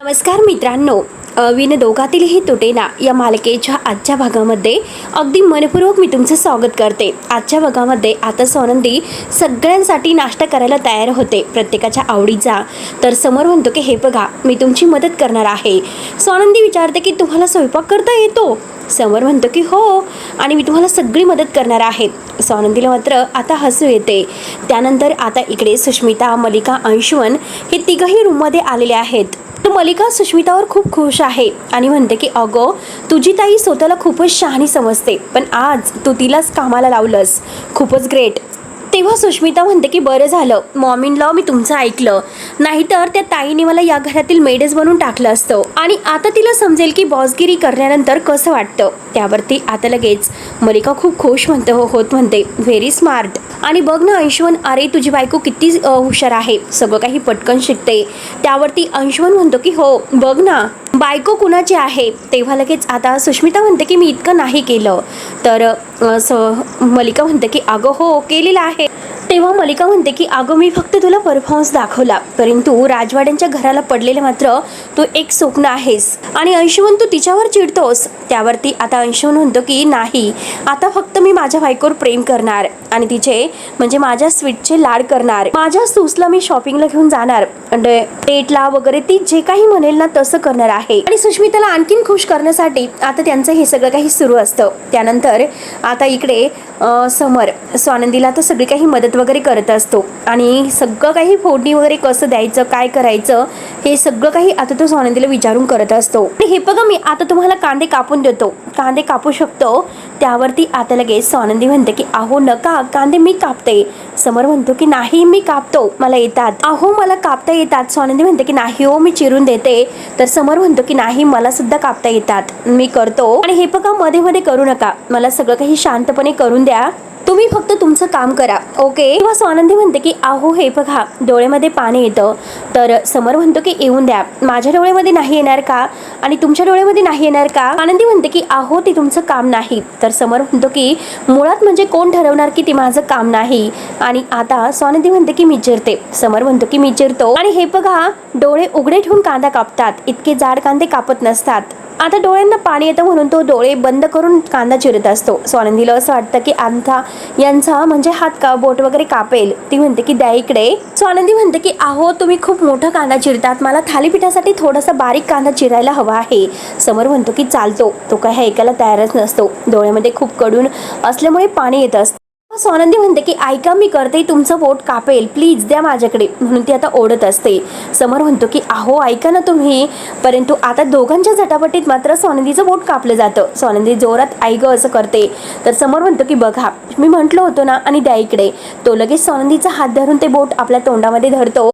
नमस्कार मित्रांनो, विन दोघातीलही तुटेना या मालिकेच्या आजच्या भागामध्ये अगदी मनपूर्वक मी तुमचं स्वागत करते. आजच्या भागामध्ये आता स्वानंदी सगळ्यांसाठी नाश्ता करायला तयार होते, प्रत्येकाच्या आवडीचा. तर समोर म्हणतो की हे बघा, मी तुमची मदत करणार आहे. स्वानंदी विचारते की तुम्हाला स्वयंपाक करता येतो? समोर म्हणतो की हो, आणि मी तुम्हाला सगळी मदत करणार आहे. स्वानंदीला मात्र आता हसू येते. त्यानंतर आता इकडे सुष्मिता, मलिका, अंशुमन हे तिघही रूममध्ये आलेले आहेत. तर मलिका सुष्मितावर खूप खुश आहे आणि म्हणते की अगं, तुझी ताई स्वतःला खूपच शहाणी समजते, पण आज तू तिलाच कामाला लावलंस, खूपच ग्रेट. तेव्हा सुष्मिता म्हणते की बरं झालं मॉम-इन-लॉ मी तुमचं ऐकलं, नाहीतर त्या ताईने मला या घरातील मेडच बनवून टाकलं असतं. आणि आता तिला समजेल की बॉसगिरी करण्यानंतर कसं वाटतं. त्यावरती आता लगेच मलिका खूप खुश म्हणते व्हेरी स्मार्ट. आणि बघ ना अंशुमन, अरे तुझी बायको किती हुशार आहे, सगळं काही पटकन शिकते. त्यावरती अंशुमन म्हणतो की हो बघ ना, बायको कुणाची आहे. तेव्हा लगेच आता सुष्मिता म्हणते की मी इतकं नाही केलं. तर मलिका म्हणते की अगं हो केलेलं आहे. तेव्हा मलिका म्हणते की अगं मी फक्त तुला परफॉर्मन्स दाखवला, परंतु राजवाड्यांच्या घराला पडलेले मात्र तू एक स्वप्न आहेस. आणि अंशुमन तू तिच्यावर चिडतोस. त्यावरती आता अंशुमन म्हणतो की नाही, आता फक्त मी माझ्या बायकोवर प्रेम करणार आणि तिचे म्हणजे माझ्या स्वीटचे लाड करणार. माझ्या सूसला मी शॉपिंगला घेऊन जाणार, डेटला वगैरे, ती जे काही म्हणेल ना तसं करणार आहे. आणि सुष्मिताला आणखीन खुश करण्यासाठी आता त्यांचं हे सगळं काही सुरू असतं. त्यानंतर आता इकडे समर स्वानंदीला तर सगळी काही मदत वगैरे करत असतो आणि सगळं काही फोडणी वगैरे कसं द्यायचं, काय करायचं, हे सगळं काही आता तो स्वानंदीला विचारून करत असतो. आणि हे बघा, मी आता तुम्हाला कांदे कापून देतो, कांदे कापू शकतो. त्यावरती आता लगेच स्वानंदी म्हणते की अहो नका, कांदे मी कापते. समर म्हणतो की नाही मी कापतो, मला येतात. अहो मला कापता येतात. स्वानंदी म्हणते की नाही हो, मी चिरून देते. तर समर म्हणतो की नाही, मला सुद्धा कापता येतात, मी करतो. आणि हे बघा, मध्ये मध्ये करू नका, मला सगळं काही शांतपणे करून द्या, तुम्ही फक्त तुमचं काम करा, ओके. किंवा स्वानंदी म्हणते की अहो हे बघा, डोळ्यामध्ये पाणी येतं. तर समर म्हणतो की येऊन द्या, माझ्या डोळ्यामध्ये नाही येणार का आणि तुमच्या डोळ्यामध्ये नाही येणार का. स्वानंदी म्हणते की अहो ते तुमचं काम नाही. तर समर म्हणतो की मुळात म्हणजे कोण ठरवणार की ते माझं काम नाही. आणि आता स्वानंदी म्हणते की मी चिरते. समर म्हणतो की मी चिरतो. आणि हे बघा, डोळे उघडे ठेवून कांदा कापतात, इतके जाड कांदे कापत नसतात. आता डोळ्यांना पाणी येतं म्हणून तो डोळे बंद करून कांदा चिरत असतो. स्वानंदीला असं वाटतं की यांचा म्हणजे हात बोट वगैरे कापेल. ती म्हणते की द्या इकडे. स्वानंदी म्हणते की अहो तुम्ही खूप मोठा कांदा चिरतात, मला थालीपीठासाठी थोडासा बारीक कांदा चिरायला हवा आहे. समर म्हणतो की चालतो. तो काही ऐकायला तयारच नसतो, डोळ्यामध्ये खूप कडून असल्यामुळे पाणी येत असतं. स्वानंदी म्हणते की ऐका, मी करते, तुमचं बोट कापेल, प्लीज द्या माझ्याकडे, म्हणून ती आता ओढत असते. समर म्हणतो की अहो ऐका ना तुम्ही. परंतु आता दोघांच्या झटापटीत मात्र स्वानंदीचं बोट कापलं जातं. स्वानंदी जोरात आई ग असं करते. तर समर म्हणतो की बघा, मी म्हटलं होतं ना, आणि द्या इकडे. तो लगेच स्वानंदीचा हात धरून ते बोट आपल्या तोंडामध्ये धरतो.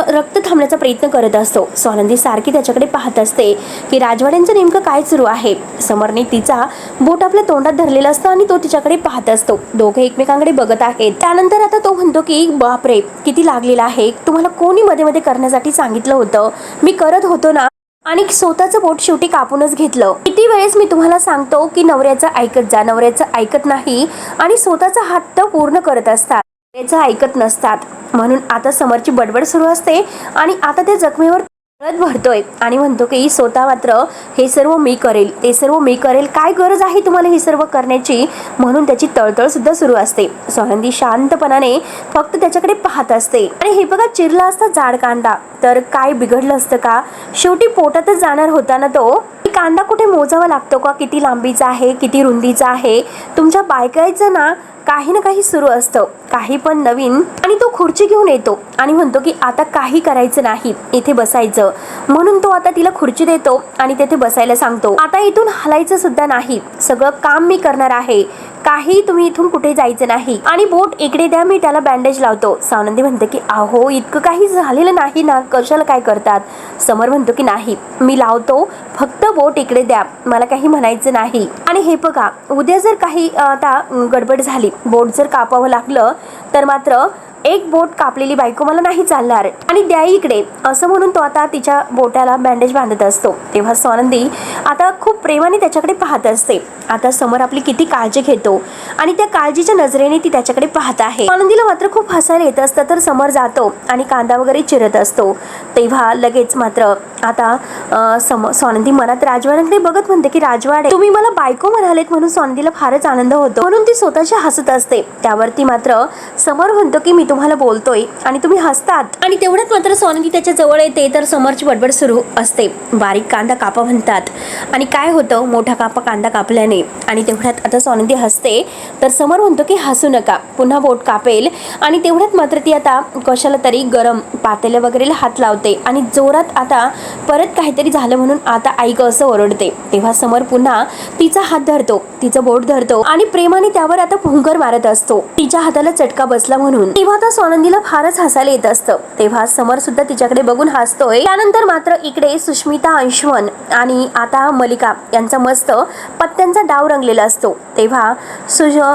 रक्त थांबण्याचा प्रयत्न करत असतो. स्वानंदी सारखी त्याच्याकडे पाहत असते की राजवाड्यांचं नेमकं काय सुरू आहे. समरने तिचा बोट आपल्या तोंडात धरलेला असतं आणि तो तिच्याकडे पाहत असतो. दोघे एकमेकांकडे बघत आहेत. त्यानंतर आता तो म्हणतो की बापरे, किती लागलेला आहे, तुम्हाला कोणी मध्ये मध्ये करण्यासाठी सांगितलं होतं, मी करत होतो ना, आणि स्वतःचं बोट शेवटी कापूनच घेतलं. किती वेळेस मी तुम्हाला सांगतो की नवऱ्याचं ऐकत जा, नवऱ्याचं ऐकत नाही आणि स्वतःचा हात तर पूर्ण करत असतात, याचं ऐकत नसतात. म्हणून आता समरची बडबड सुरू असते आणि आता त्या जखमेवर हळद भरतोय आणि म्हणतो की स्वतः मात्र हे सर्व मी करेल, ते सर्व मी करेल, काय गरज आहे तुम्हाला हे सर्व करण्याची, म्हणून त्याची तळतळ सुद्धा सुरू असते. स्वानंदी शांतपणाने फक्त त्याच्याकडे पाहत असते. आणि हे बघा, चिरला असता जाड कांदा तर काय बिघडलं असतं का, शेवटी पोटातच जाणार होता ना तो. कांदा कुठे मोजावा लागतो का, किती लांबीचा आहे, किती रुंदीचा आहे. तुमच्या बायकाचं ना काही ना काही सुरू असतं, काही पण नवीन. आणि तो खुर्ची घेऊन येतो आणि म्हणतो की आता काही करायचं नाही, इथे बसायचं. म्हणून तो आता तिला खुर्ची देतो आणि तिथे बसायला सांगतो. आता इथून हलायचं सुद्धा नाही, सगळं काम मी करणार आहे, काही तुम्ही इथून कुठे जायचं नाही. आणि बोट इकडे द्या, मी त्याला बँडेज लावतो. स्वानंदी म्हणते की अहो इतकं काही झालेलं नाही ना, कशाला काय करतात. समर म्हणतो की नाही, मी लावतो, फक्त बोट इकडे द्या, मला काही म्हणायचं नाही. आणि हे बघा, उद्या जर काही आता गडबड झाली, बोट जर कापावं लागलं तर मात्र एक बोट कापलेली बायको मला नाही चालणार, आणि द्या इकडे, असं म्हणून तो आता तिच्या बोटाला बँडेज बांधत असतो. तेव्हा स्वानंदी आता खूप प्रेमाने त्याच्याकडे पाहत असते. आता समर आपली किती काळजी घेतो आणि त्या काळजीच्या नजरेने ती त्याच्याकडे पाहत आहे. स्वानंदीला मात्र खूप हसायला येत असतं. तर समर जातो आणि कांदा वगैरे चिरत असतो. तेव्हा लगेच मात्र आता स्वानंदी मनात राजवाड्याकडे बघत म्हणते की राजवाडे, तुम्ही मला बायको म्हणालेत म्हणून स्वानंदीला फारच आनंद होतो, म्हणून ती स्वतःशी हसत असते. त्यावरती मात्र समर म्हणतो की मी तुम्हाला बोलतोय आणि तुम्ही हसतात. आणि तेवढ्यात मात्र स्वानंदी त्याच्या जवळ येते तर समरची बडबड सुरू असते. बारीक कांदा कापा म्हणतात आणि काय होतं, मोठा कांदा कापल्याने. आणि तेवढ्यात आता स्वानंदी हसते तर समर म्हणतो की हसू नका, पुन्हा बोट कापेल. आणि तेवढ्यात मात्र ती आता कशाला तरी गरम पातेल्या वगैरेला हात लावते आणि जोरात आता परत काहीतरी झालं म्हणून आता ऐक असं ओरडते. तेव्हा समर पुन्हा तिचा हात धरतो, तिचं बोट धरतो आणि प्रेमाने त्यावर आता फुंकर मारत असतो, तिच्या हाताला चटका बसला म्हणून. तेव्हा आता स्वानंदीला फारच हसायला येत असतं. तेव्हा समर सुद्धा तिच्याकडे बघून हसतोय. त्यानंतर मात्र इकडे सुष्मिता, अंशुमन आणि आता मलिका यांचा मस्त पत्त्यांचा डाव रंगलेला असतो. तेव्हा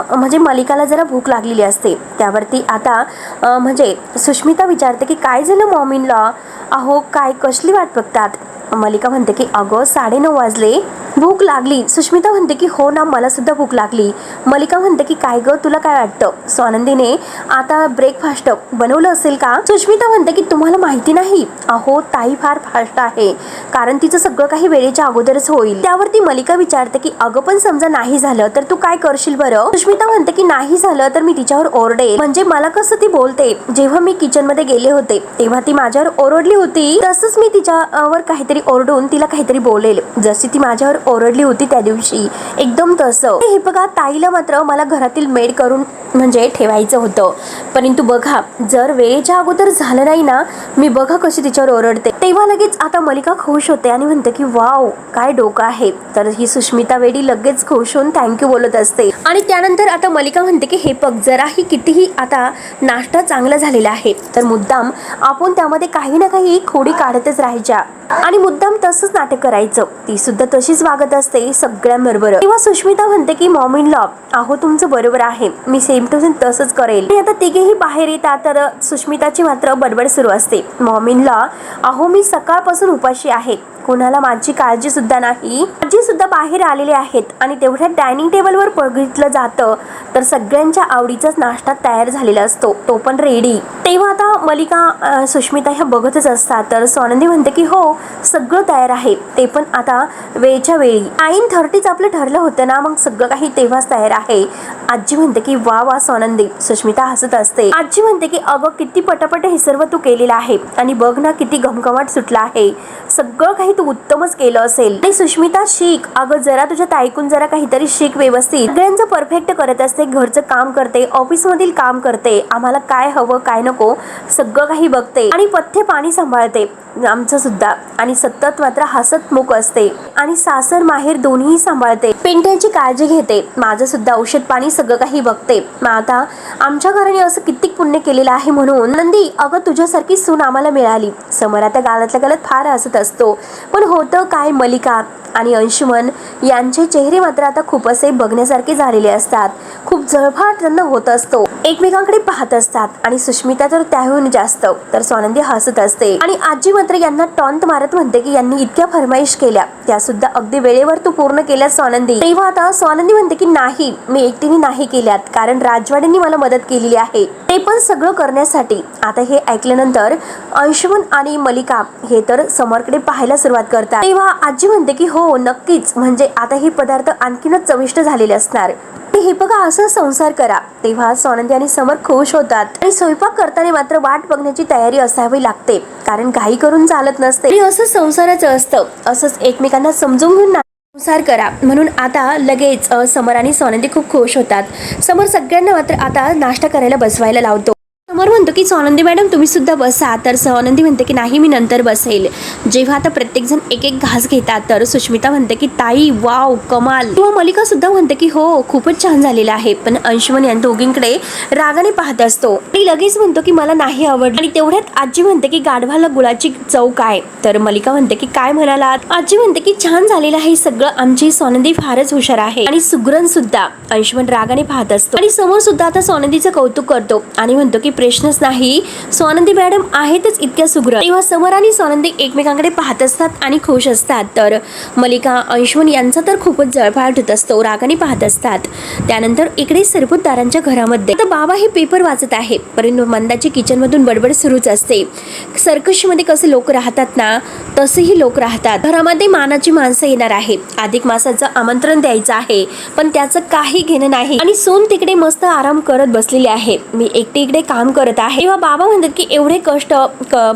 म्हणजे मलिकाला जरा भूक लागलेली असते. त्यावरती आता म्हणजे सुष्मिता विचारते की काय झालं मॉमीनला, अहो काय कसली वाट बघतात. मलिका म्हणते की अगं 9:30 वाजले, भूक लागली. सुष्मिता म्हणते की हो ना, मला सुद्धा भूक लागली. मलिका म्हणते की काय ग, तुला काय वाटतं स्वानंदीने आता ब्रेकफास्ट बनवलं असेल का. सुष्मिता म्हणते की तुम्हाला माहिती नाही, अहो ताई फार फास्ट आहे, कारण तिचं सगळं काही वेळेच्या अगोदरच होईल. त्यावरती मलिका विचारते की अगं पण समजा नाही झालं तर तू काय करशील बरं. सुष्मिता म्हणते की नाही झालं तर मी तिच्यावर ओरडेल. म्हणजे मला कसं ती बोलते, जेव्हा मी किचन मध्ये गेले होते तेव्हा ती माझ्यावर ओरडली होती, तसंच मी तिच्यावर काहीतरी ओरडून तिला काहीतरी बोलेल, जशी ती माझ्यावर ओरडली होती त्या दिवशी, एकदम तसं. हे बघा, ताईला मात्र मला घरातील मेड करून म्हणजे ठेवायचं होतं, परंतु बघा जर वेळेच्या अगोदर झालं नाही ना, मी बघा कशी तिच्यावर ओरडते. तेव्हा लगेच आता मलिका खुश होते आणि म्हणते की वाव काय डोकं आहे. तर ही सुष्मिता वेडी लगेच खुश होऊन थँक्यू बोलत असते. आणि त्यानंतर आता मलिका म्हणते की हे बघ, जराही कितीही आता नाश्ता चांगला झालेला आहे तर मुद्दाम आपण त्यामध्ये काही ना काही खोडी काढतच राहायच्या आणि मुद्दाम तसंच नाटक करायचं. ती सुद्धा तशीच वागत असते सगळ्यांबरोबर. तेव्हा सुष्मिता म्हणते की मॉम लॉ, अहो तुमचं बरोबर आहे, मी सेम टू सेम तसंच करेल. आणि आता तिघेही बाहेर येतात तर सुष्मिताची मात्र बडबड सुरू असते. मॉम लॉ, अहो मी सकाळपासून उपाशी आहे, कोणाला माझी काळजी सुद्धा नाही. आजी सुद्धा बाहेर आलेले आहेत आणि तेवढ्या डायनिंग टेबलवर बघितलं जातं तर सगळ्यांच्या आवडीचाच नाश्ता तयार झालेला असतो, तो पण रेडी. तेव्हा आता मलिका सुष्मिता ह्या बघतच असतात. तर स्वानंदी म्हणते की हो सगळं तयार आहे, ते पण आता वेळच्या वेळी. 9:30 आपलं ठरलं होतं ना, मग सगळं काही तेव्हाच तयार आहे. आजी म्हणते की वा वा स्वानंदी. सुष्मिता हसत असते. आजी म्हणते की अगं किती पटापट हे सर्व तू केलेलं आहे आणि बघ ना किती घमघमाट सुटला आहे, सगळं काही तू उत्तमच केलं असेल. आणि सुष्मिता शिक, अगं जरा तुझ्या ताईकून जरा काहीतरी शिक व्यवस्थित. सगळ्यांचं परफेक्ट करत असते, घरचं काम करते, ऑफिस मधील काम करते, आम्हाला काय हवं काय नको सगळं काही बघते आणि पथ्य पाणी सांभाळते आमचं सुद्धा. आणि सतत मात्र हसत मुख असते आणि सासर माहेर दोन्ही सांभाळते, पिंट्याची काळजी घेते, माझं सुद्धा औषध पाणी सगळं काही बघते. मग आता आमच्या घराने असं कित्येक पुण्य केलेलं आहे म्हणून नंदी अगं तुझ्यासारखी सून आम्हाला मिळाली. समोर आता गालातल्या गालात फार हसत असतो. पण होतं काय, मलिका आणि अंशुमन यांचे चेहरे मात्र आता खूप असे बघण्यासारखे झालेले असतात. खूप जळफाट त्यांना होत असतो, एकमेकांकडे पाहत असतात. आणि सुष्मिता तर त्याहून जास्त. तर स्वानंदी हसत असते आणि आजी मात्र यांना टॉन्ट मारत म्हणते की यांनी इतक्या फरमाईश केल्या, त्या सुद्धा अगदी वेळेवर तू पूर्ण केल्या स्वानंदी. तेव्हा आता स्वानंदी म्हणते की नाही, मी एकटीने नाही केल्यात, कारण राजवाड्यांनी मला मदत केलेली आहे, ते पण सगळं करण्यासाठी. आता हे ऐकल्यानंतर अंशुमन आणि मलिका हे तर समरकडे पाहायला सुरुवात करतात. तेव्हा आजी म्हणते की हो नक्कीच, म्हणजे आता हे पदार्थ आणखीनच चविष्ट झालेले असणार, हे बघा असं संसार करा. तेव्हा स्वानंदी आणि समर खुश होतात. आणि स्वयंपाक करताना मात्र वाट बघण्याची तयारी असावी लागते, कारण घाई करून चालत नसते. आणि असं संसाराचं असतं, असंच एकमेकांना समजून घेऊन संसार करा. म्हणून आता लगेच समर आणि स्वानंदी खूप खुश होतात. समर सगळ्यांना मात्र आता नाश्ता करायला बसवायला लावतो. समर म्हणतो की स्वानंदी मॅडम तुम्ही सुद्धा बसा. तर स्वानंदी म्हणते की नाही मी नंतर बसेल. जेव्हा आता प्रत्येक जण एक एक घास घेतात तर सुष्मिता म्हणते की ताई वाव कमाल. किंवा मलिका सुद्धा म्हणते की हो खूपच छान झालेलं आहे. पण अंशुमन या दोघींकडे रागाने पाहत असतो आणि लगेच म्हणतो की मला नाही आवडलं. आणि तेवढ्यात आजी म्हणते की गाढवाला गुळाची चव काय. तर मलिका म्हणते की काय म्हणालात. आजी म्हणते की छान झालेलं आहे सगळं, आमची स्वानंदी फारच हुशार आहे आणि सुग्रण सुद्धा. अंशुमन रागाने पाहत असतो आणि समोर सुद्धा आता स्वानंदीचं कौतुक करतो आणि म्हणतो की प्रश्नच नाही, स्वानंदी मॅडम आहेतच इतक्या सुग्र. तेव्हा समर आणि स्वानंदी एकमेकांकडे पाहत असतात आणि खुश असतात. तर मलिका अंशुमन यांचा तर खूपच जळफाट होत असतो, रागाने पाहत असतात. त्यानंतर इकडे सरबतदारांच्या घरामध्ये आता बाबा हे पेपर वाचत आहे, परंतु मंदाची किचन मधून बडबड सुरूच असते. सर्कस मध्ये कसे लोक राहतात ना, तसेही लोक राहतात. घरामध्ये मानाची माणसं येणार आहे, अधिक मासाचं आमंत्रण द्यायचं आहे, पण त्याचं काही घेणं नाही. आणि सोन तिकडे मस्त आराम करत बसलेली आहे. मी एकटी इकडे काम करत आहे. तेव्हा बाबा म्हणतात की एवढे कष्ट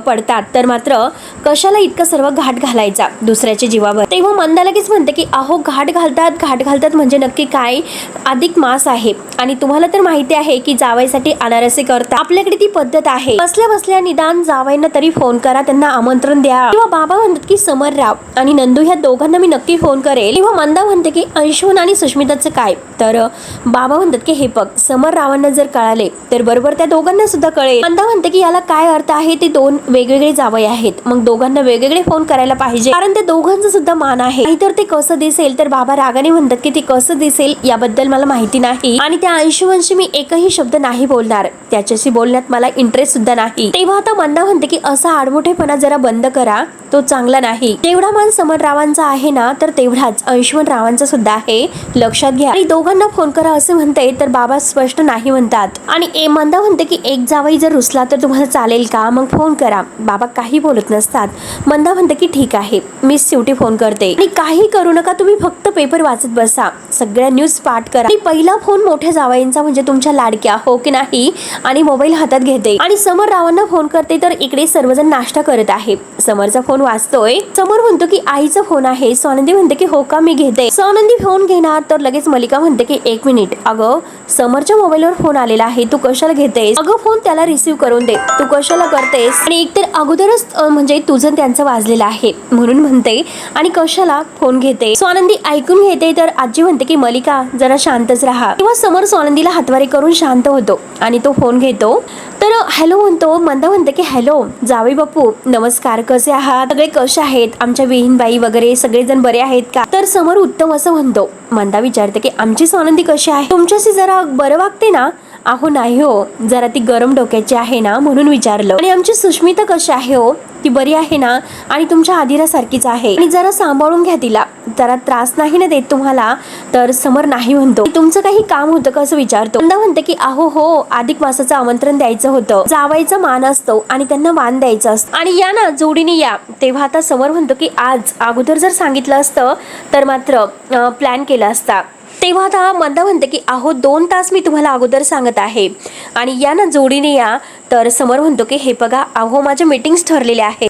पडतात तर मात्र कशाला इतकं सर्व घाट घालायचा दुसऱ्याच्या जीवावर. तेव्हा मंदा लगेच म्हणते की अहो घाट घालतात म्हणजे नक्की काय, अधिक मास आहे आणि तुम्हाला तर माहिती आहे की जावयासाठी अनारसे करता, आपल्याकडे ती पद्धत आहे. बसल्या बसल्या निदान जावयांना तरी फोन करा, त्यांना आमंत्रण द्या. तेव्हा बाबा म्हणतात की समरराव आणि नंदू ह्या दोघांना मी नक्की फोन करेल. तेव्हा मंदा म्हणते की अंशुमन आणि सुष्मिताचं काय. तर बाबा म्हणतात की हे बघ, समररावांना जर कळाले तर बरोबर त्या दोघांना सुद्धा कळेल. मंदा म्हणते की याला काय अर्थ आहे, ते दोन वेगवेगळे जावई आहेत, मग दोघांना वेगवेगळे फोन करायला पाहिजे, कारण त्या दोघांचं सुद्धा मान आहे. नाहीतर ते कसं दिसेल. तर बाबा रागाने म्हणतात की ते कसं दिसेल याबद्दल मला माहिती नाही आणि त्या अंशुमनशी मी एकही शब्द नाही बोलणार, त्याच्याशी बोलण्यात मला इंटरेस्ट सुद्धा नाही. तेव्हा आता मंदा म्हणते की असा आडमोठेपणा जरा बंद करा, तो चांगला नाही. जेवढा मान समररावांचा आहे ना, तर तेवढाच अंशुमन रावांचा सुद्धा आहे, लक्षात घ्या. आणि दोघांना फोन करा असं म्हणते तर बाबा स्पष्ट नाही म्हणतात. आणि मंदा म्हणते की एक जावई जर रुसला तर तुम्हाला चालेल का, मग फोन करा. बाबा काही बोलत नसतात. मंदा म्हणते की ठीक आहे, मी शेवटी फोन करते आणि काही करू नका, तुम्ही फक्त पेपर वाचत बसा, सगळ्या न्यूज पाठ करा. आणि पहिला फोन मोठ्या जावयांचा म्हणजे तुमच्या लाडक्या, हो की नाही, आणि मोबाईल हातात घेते आणि समर रावांना फोन करते. तर इकडे सर्वजण नाश्ता करत आहे. समरचा फोन वाजतोय. समर म्हणतो की आईचा फोन आहे. स्वानंदी म्हणते की हो का, मी घेते. स्वानंदी फोन घेणार तर लगेच मलिका म्हणते की एक मिनिट, अगं समरच्या मोबाईलवर फोन आलेला आहे, तू कशाला घेतेस. अगं फोन त्याला रिसीव्ह करून दे, तू कशाला करतेस. आणि एकतर अगोदरच म्हणजे तुझं त्यांचं वाजलेलं आहे म्हणून म्हणते आणि कशाला फोन घेते. स्वानंदी ऐकून घेते. तर आजी म्हणते की मलिका जरा शांतच राहा. तेव्हा समर स्वानंदीला हातवारे करून शांत होतो आणि तो फोन घेतो. तर हॅलो म्हणतो. मंदा म्हणते की हॅलो जावई बापू नमस्कार, कसे आहात, सगळे कसे आहेत, आमच्या विहीनबाई वगैरे सगळेजण बरे आहेत का. तर समर उत्तम असं म्हणतो. मंदा विचारते की आमची स्वानंदी कशी आहे, तुमच्याशी जरा बरं वागते ना. अहो नाही हो, जरा ती गरम डोक्याची आहे ना म्हणून विचारलं. आणि आमची सुष्मिता कशी आहे हो, ती बरी आहे ना, आणि तुमच्या आदिरा सारखीच आहे, आणि जरा सांभाळून घ्या तिला, जरा त्रास नाही ना देत तुम्हाला. तर समर नाही म्हणतो. तुमचं काही काम होतं का असं विचारतो. मंदा म्हणते की अहो हो, अधिक मासाचं आमंत्रण द्यायचं होतं, जावायचा मान असतो आणि त्यांना मान द्यायचं असतं, आणि या ना जोडीने या. तेव्हा आता समर म्हणतो की आज अगोदर जर सांगितलं असतं तर मात्र प्लॅन केला असता. तेव्हा आता मंदा म्हणते की अहो 2 तास मी तुम्हाला अगोदर सांगत आहे आणि या ना जोडीने या. तर समर म्हणतो की हे बघा, अहो माझ्या मीटिंग्स ठरलेल्या आहेत.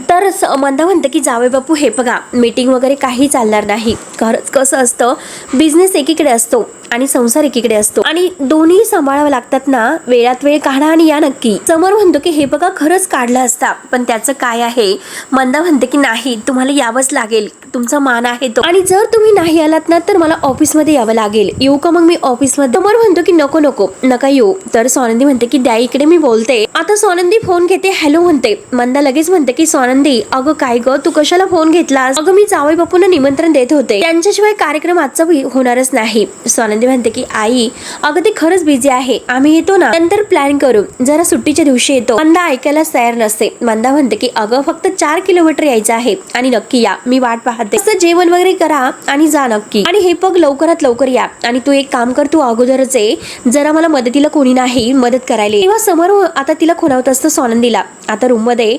तर मंदा म्हणते की जावई बापू हे बघा, मीटिंग वगैरे काही चालणार नाही. खरंच कसं असतं, बिझनेस एकीकडे असतो आणि संसार एकीकडे असतो आणि दोन्ही सांभाळावं लागतात ना. वेळात वेळ काढा आणि या नक्की. समर म्हणतो की हे बघा, खरंच काढला असता, पण त्याचं काय आहे. मंदा म्हणते की नाही, तुम्हाला यावंच लागेल, तुमचा मान आहे तो, आणि जर तुम्ही नाही आलात ना तर मला ऑफिसमध्ये यावं लागेल. येऊ का मग मी ऑफिसमध्ये. समर म्हणतो की नको नको नका येऊ. तर स्वानंदी म्हणते की द्या इकडे, मी बोलते. आता स्वानंदी फोन घेते, हॅलो म्हणते. मंदा लगेच म्हणते की स्वानंदी अगं काय ग, तू कशाला फोन घेतलास. अगं मी जावई बापूंना निमंत्रण देत होते, त्यांच्याशिवाय कार्यक्रम आजचा होणारच नाही. स्वानंदी म्हणते की आई अगं ते खरंच बिझी आहे, आम्ही येतो ना, नंतर प्लॅन करू, जरा सुट्टीच्या दिवशी येतो. मंदा ऐकायलाच तयार नसते. मंदा म्हणते की अगं फक्त 4 किलोमीटर यायचं आहे आणि नक्की या, मी वाट पाहते. जेवण वगैरे करा आणि जा नक्की, आणि हे बघ लवकरात लवकर या. आणि तू एक काम कर, तू अगोदरच आहे, जरा मला मदतीला कोणी नाही मदत करायला. तेव्हा समोर आता तिला खुणावत असतं स्वानंदीला. आता रूम मध्ये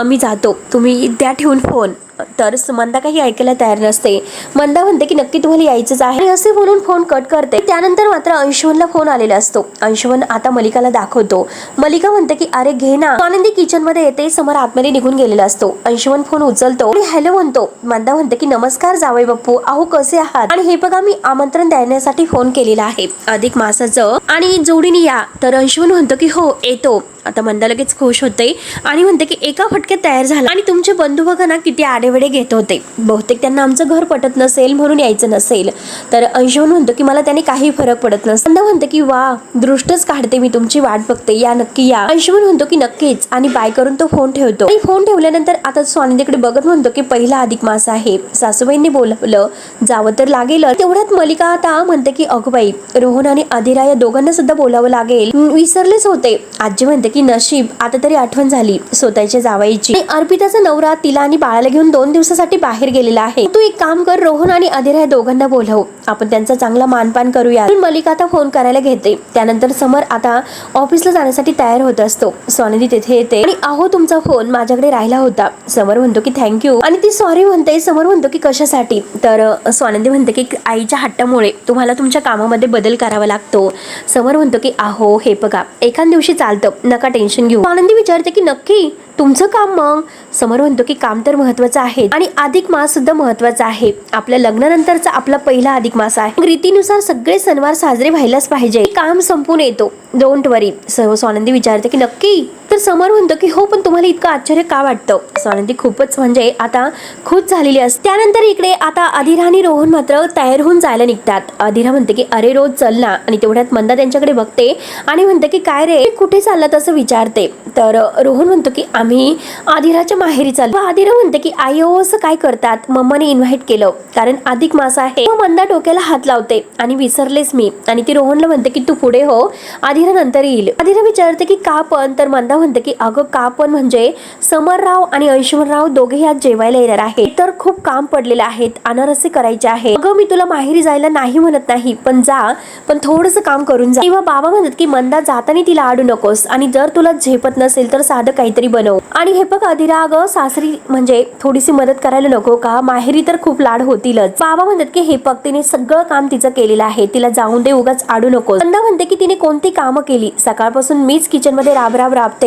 मी जातो, तुम्ही द्या ठेवून फोन. तर मंदा काही ऐकायला तयार नसते. मंदा म्हणते की नक्की तुम्हाला यायचंच आहे, आणि असे बोलून फोन कट करते. त्यानंतर मात्र अंशुमनला फोन आलेला असतो. अंशुमन आता मलिकाला दाखवतो. मलिका म्हणते की अरे घे ना. स्वानंदी किचन मध्ये येते, समोर आतमध्ये निघून गेलेला असतो. अंशुमन फोन उचलतो आणि हॅलो म्हणतो. मंदा म्हणते की नमस्कार जावई बापू, अहो कसे आहात, आणि हे बघा मी आमंत्रण देण्यासाठी फोन केलेला आहे अधिक मासाचं, आणि जोडीने या. तर अंशुमन म्हणतो की हो येतो. आता मंदा लगेच खुश होते आणि म्हणते की एका फटक्यात तयार झाला. आणि तुमचे बंधू बघा ना किती आडेवेडे घेत होते, बहुतेक त्यांना आमचं घर पटत नसेल म्हणून यायचं नसेल. तर अंशुमन म्हणतो की मला त्याने काही फरक पडत नसेल. मंदा म्हणते की वा, दृष्टच काढते, मी तुमची वाट बघते, या नक्की या. अंशुमन म्हणतो की नक्कीच आणि बाय करून तो फोन ठेवतो. आणि फोन ठेवल्यानंतर आता स्वानंदीकडे बघत म्हणतो की पहिला अधिक मास आहे, सासूबाईंनी बोलवलं, जावं तर लागेल. तेवढ्यात मलिका आता म्हणते की अगं बाई, रोहन आणि अधिरा या दोघांना सुद्धा बोलावं लागेल, विसरलेच होते. आजी म्हणते की नशीब, आता तरी आठवण झाली स्वतःच्या जावयाची. अर्पिताचा नवरा तिला आणि बाळाला घेऊन 2 दिवसासाठी बाहेर गेलेला आहे. तू एक काम कर, रोहन आणि अधिरा या दोघांना बोलव, आपण त्यांचा चांगला मानपान करूया. मलिका आता फोन करायला घेते. त्यानंतर समर आता ऑफिसला जाण्यासाठी तयार होत असतो. स्वानंदी तिथे येते आणि अहो तुमचा फोन माझ्याकडे राहिला होता. समर म्हणतो की थँक्यू आणि ती सॉरी म्हणते. समर म्हणतो की कशासाठी? तर स्वानंदी म्हणते की आईच्या हट्टामुळे तुम्हाला तुमच्या कामामध्ये बदल करावा लागतो. समर म्हणतो की अहो हे बघा, एखाद दिवशी चालतं, नका टेन्शन घेऊ. स्वानंदी विचारते की नक्की तुमचं काम? मग समर म्हणतो की काम तर महत्वाचं आहे आणि अधिक मास सुद्धा महत्वाचा आहे, आपल्या लग्नानंतरचा आपला पहिला अधिक मास आहे, रीतीनुसार सगळे सणवार साजरे व्हायलाच पाहिजे, काम संपून येतो, डोंट वरी. स्वानंदी विचारते की नक्की? तर समर म्हणतो की हो, पण तुम्हाला इतकं आश्चर्य का वाटतं? स्वानंदी खूपच म्हणजे आता खुश झालेली असते. त्यानंतर इकडे आता अधिरा आणि रोहन मात्र तयार होऊन जायला निघतात. अधिरा म्हणते की अरे रोज चल ना, आणि तेवढ्यात मंदा त्यांच्याकडे बघते आणि म्हणते की काय रे कुठे चाललात असं विचारते. तर रोहन म्हणतो की आम्ही अधिराच्या माहेरी चाललो. अधिरा म्हणते की आई हो असं काय करतात, मम्माने इन्व्हाइट केलं कारण अधिक मास आहे. मंदा डोक्याला हात लावते आणि विसरलेच मी, आणि ती रोहनला म्हणते की तू पुढे हो, अधिरा नंतर येईल. अधिरा विचारते की का पण? तर मंदा म्हणते की अगं का पण म्हणजे समरराव आणि अंशुमनराव दोघेही आज जेवायला येणार आहेत, तर खूप काम पडलेले आहेत, अनारसे करायचे आहे. अगं मी तुला माहेरी जायला नाही म्हणत नाही, पण जा, पण थोडंसं काम करून जा. किंवा बाबा म्हणतात की मंदा जाताना तिला आडू नकोस, आणि जर तुला झेपत नसेल तर साधं काहीतरी बनव. आणि हे बघ अधिरा, अगं सासरी म्हणजे थोडीशी मदत करायला नको का? माहेरी तर खूप लाड होतीलच. बाबा म्हणतात की हे बघ, तिने सगळं काम तिचं केलेलं आहे, तिला जाऊन दे, उगाच आडू नकोस. मंदा म्हणते की तिने कोणती कामं केली, सकाळपासून मीच किचन मध्ये राब राबतेस.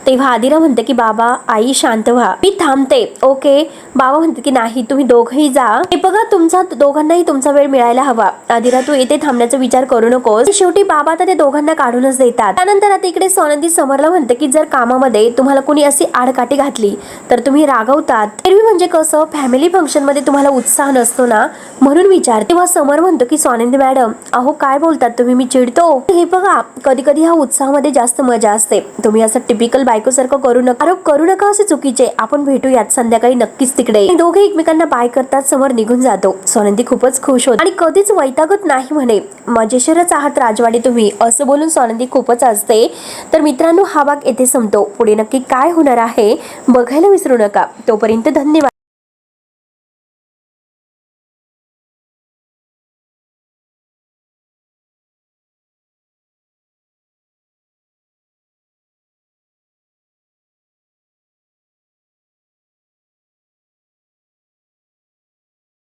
तेव्हा अधिरा म्हणते की बाबा आई शांत व्हा, मी थांबते. ओके. बाबा म्हणते की नाही, तुम्ही दोघंही जा, हे बघा तुमचा दोघांनाही तुमचा वेळ मिळायला हवा. अधिरा तू येथे थांबण्याचा विचार करू नकोस. शेवटी बाबा तर ते दोघांना काढूनच देतात. त्यानंतर आता इकडे स्वानंदी समरला म्हणते की जर कामामध्ये तुम्हाला कोणी अशी आडकाठी घातली तर तुम्ही रागवतात, एरवी म्हणजे कसं फॅमिली फंक्शन मध्ये तुम्हाला उत्साह नसतो ना, म्हणून विचार. तेव्हा समर म्हणतो की स्वानंदी मॅडम अहो काय बोलतात तुम्ही, मी चिडतो. हे बघा कधी कधी ह्या उत्साहामध्ये जास्त मजा असते, तुम्ही असं टिपिकल बायको सारखं करू नका, आरोप करू नका असे चुकीचे. आपण भेटूयात संध्याकाळी नक्कीच तिकडे. दोघे एकमेकांना बाय करतात. समर निघून जातो. स्वानंदी खूपच खुश होत आणि कधीच वैतागत नाही म्हणे, मजेशीरच आहात राजवाडे तुम्ही, असं बोलून स्वानंदी खूपच असते. तर मित्रांनो हा भाग येथे संपतो. पुढे नक्की काय होणार आहे बघायला विसरू नका. तोपर्यंत धन्यवाद.